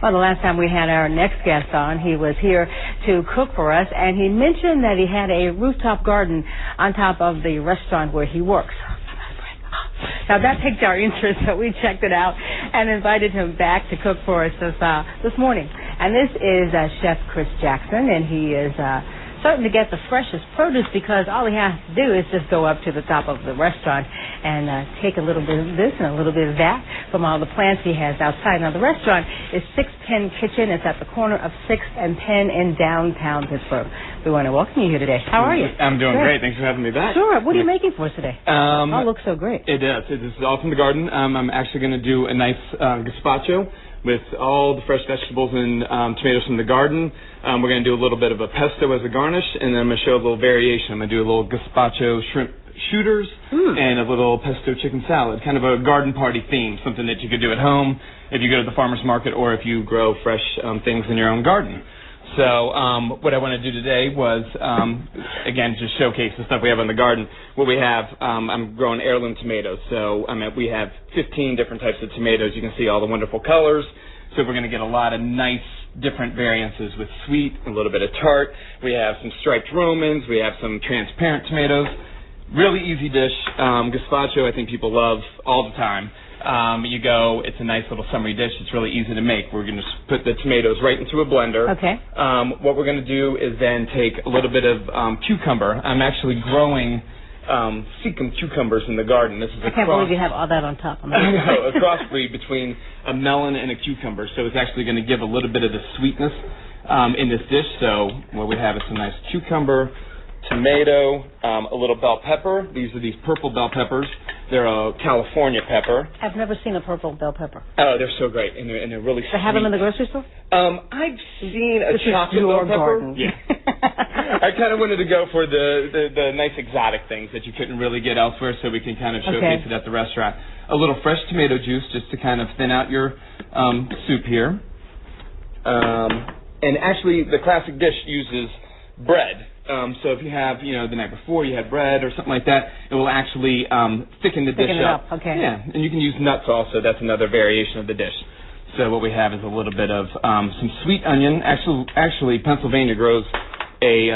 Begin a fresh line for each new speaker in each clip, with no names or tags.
Well, the last time we had our next guest on, he was here to cook for us, and he mentioned that he had a rooftop garden on top of the restaurant where he works. Now, that piqued our interest, so we checked it out and invited him back to cook for us this morning. And this is Chef Chris Jackson, and he is starting to get the freshest produce because all he has to do is just go up to the top of the restaurant and take a little bit of this and a little bit of that from all the plants he has outside. Now, the restaurant is Six Penn Kitchen. It's at the corner of 6th and Penn in downtown Pittsburgh. We want to welcome you here today. How are you?
I'm doing great. Thanks for having me back.
Sure. What are you making for us today? All looks so great.
It does. This is all from the garden. I'm actually going to do a nice gazpacho with all the fresh vegetables and tomatoes from the garden. We're going to do a little bit of a pesto as a garnish, and then I'm going to show a little variation. I'm going to do a little gazpacho shrimp shooters and a little pesto chicken salad, kind of a garden party theme, something that you could do at home if you go to the farmer's market or if you grow fresh things in your own garden. So what I want to do today was, again, just showcase the stuff we have in the garden. What we have, I'm growing heirloom tomatoes. So we have 15 different types of tomatoes. You can see all the wonderful colors. So we're going to get a lot of nice different variances with sweet, a little bit of tart. We have some striped Romans. We have some transparent tomatoes. Really easy dish. Gazpacho, I think people love all the time. It's a nice little summery dish. It's really easy to make. We're going to put the tomatoes right into a blender.
Okay.
What we're going to do is then take a little bit of cucumber. I'm actually growing Seacom cucumbers in the garden. This is
I can't believe you have all that on top.
I know, a crossbreed between a melon and a cucumber. So it's actually going to give a little bit of the sweetness in this dish. So what we have is some nice cucumber, tomato, a little bell pepper. These are these purple bell peppers. They're a California pepper.
I've never seen a purple bell pepper.
Oh, they're so great, and they're really sweet.
They have them in the grocery store?
I've seen a chocolate bell pepper.
Garden.
Yeah. I kind of wanted to go for the nice exotic things that you couldn't really get elsewhere, so we can kind of showcase it at the restaurant. A little fresh tomato juice just to kind of thin out your soup here. And actually, the classic dish uses bread. So if you have, the night before you had bread or something like that, it will actually thicken the dish up.
Okay.
Yeah, and you can use nuts also. That's another variation of the dish. So what we have is a little bit of some sweet onion. Actually, Pennsylvania grows a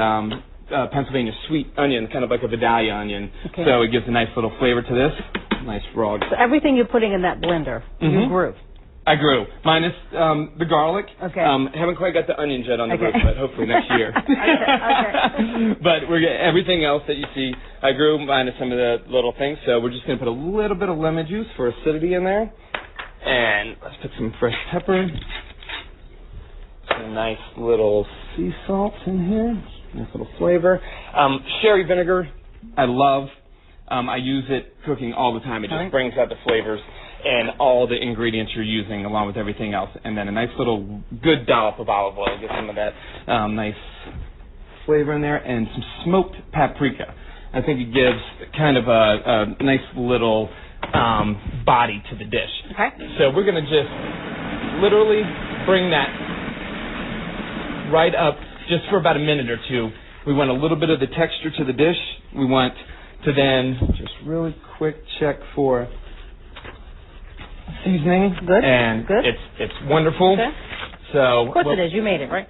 Pennsylvania sweet onion, kind of like a Vidalia onion.
Okay.
So it gives a nice little flavor to this. Nice raw.
So everything you're putting in that blender, you grew.
I grew, minus the garlic.
Okay.
Haven't quite got the onions yet on the roof, but hopefully next year.
Okay.
But everything else that you see, I grew minus some of the little things. So we're just going to put a little bit of lemon juice for acidity in there. And let's put some fresh pepper. Some nice little sea salt in here. Nice little flavor. Sherry vinegar, I love. I use it cooking all the time. It just brings out the flavors and all the ingredients you're using along with everything else. And then a nice little good dollop of olive oil. Get some of that nice flavor in there. And some smoked paprika. I think it gives kind of a nice little body to the dish.
Okay.
So we're going to just literally bring that right up just for about a minute or two. We want a little bit of the texture to the dish. We want to then just really quick check for seasoning.
Good.
And
good.
It's wonderful.
Okay.
So
of course it is. You made it, right?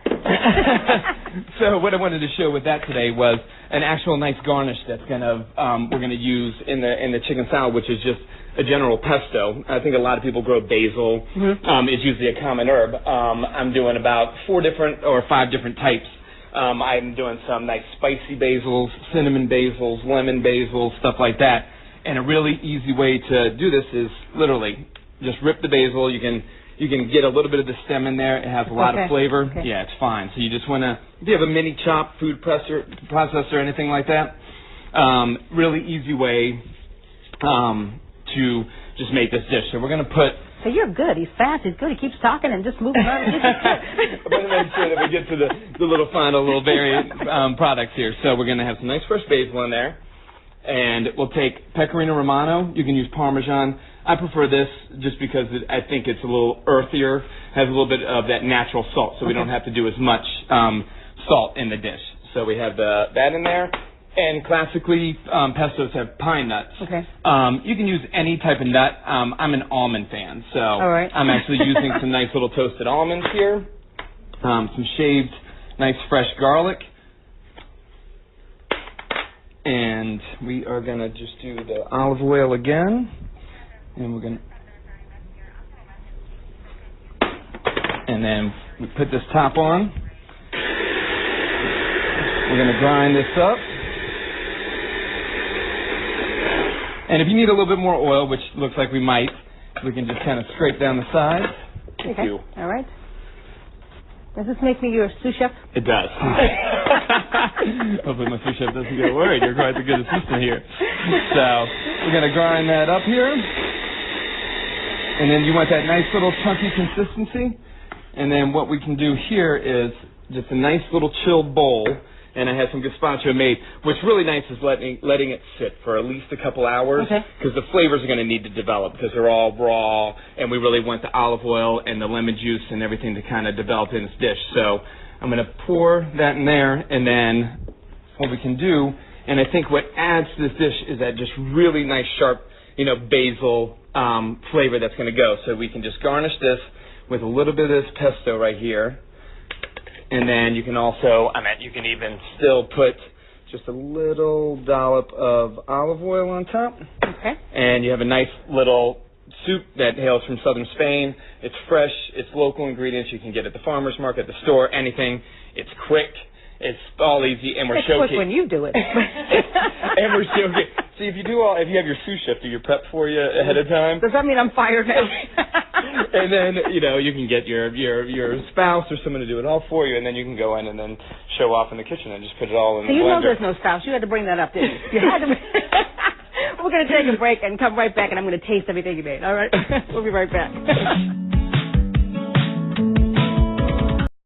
So what I wanted to show with that today was an actual nice garnish that's we're gonna use in the chicken salad, which is just a general pesto. I think a lot of people grow basil. It's usually a common herb. I'm doing about 4 different or 5 different types. I'm doing some nice spicy basils, cinnamon basils, lemon basils, stuff like that. And a really easy way to do this is literally just rip the basil. You can get a little bit of the stem in there. It has a lot of flavor. Okay. Yeah, it's fine. So you just want to, if you have a mini chop food processor or anything like that, really easy way to just make this dish. So we're going to put...
So you're good. He's fast. He's good. He keeps talking and just moving on.
I'm going to make sure that we get to the little final variant products here. So we're going to have some nice fresh basil in there. And we'll take Pecorino Romano. You can use Parmesan. I prefer this just because I think it's a little earthier, has a little bit of that natural salt, so we don't have to do as much salt in the dish. So we have that in there. And classically, pestos have pine nuts.
Okay.
You can use any type of nut. I'm an almond fan, so
all right.
I'm actually using some nice little toasted almonds here, some shaved, nice fresh garlic, and we are going to just do the olive oil again, and we're going to, and then we put this top on. We're going to grind this up. And if you need a little bit more oil, which looks like we might, we can just kind of scrape down the sides.
Okay. All right. Does this make me your sous chef?
It does. Hopefully my sous chef doesn't get worried. You're quite a good assistant here. So we're going to grind that up here. And then you want that nice little chunky consistency. And then what we can do here is just a nice little chilled bowl. And I had some gazpacho made. What's really nice is letting it sit for at least a couple hours, because the flavors are going to need to develop, because they're all raw, and we really want the olive oil and the lemon juice and everything to kind of develop in this dish. So I'm going to pour that in there, and then what we can do, and I think what adds to this dish is that just really nice, sharp, basil flavor that's going to go. So we can just garnish this with a little bit of this pesto right here. And then you can also, you can even still put just a little dollop of olive oil on top.
Okay.
And you have a nice little soup that hails from southern Spain. It's fresh. It's local ingredients. You can get at the farmer's market, at the store, anything. It's quick. It's all easy, and we're
showcasing. It's quick when you do it.
And we're showcasing. See, if you have your sous chef do your prep for you ahead of time.
Does that mean I'm fired now?
And then, you can get your spouse or someone to do it all for you, and then you can go in and then show off in the kitchen and just put it all in the blender.
You know there's no spouse. You had to bring that up, didn't you? You had to. We're going to take a break and come right back, and I'm going to taste everything you made. All right? We'll be right back.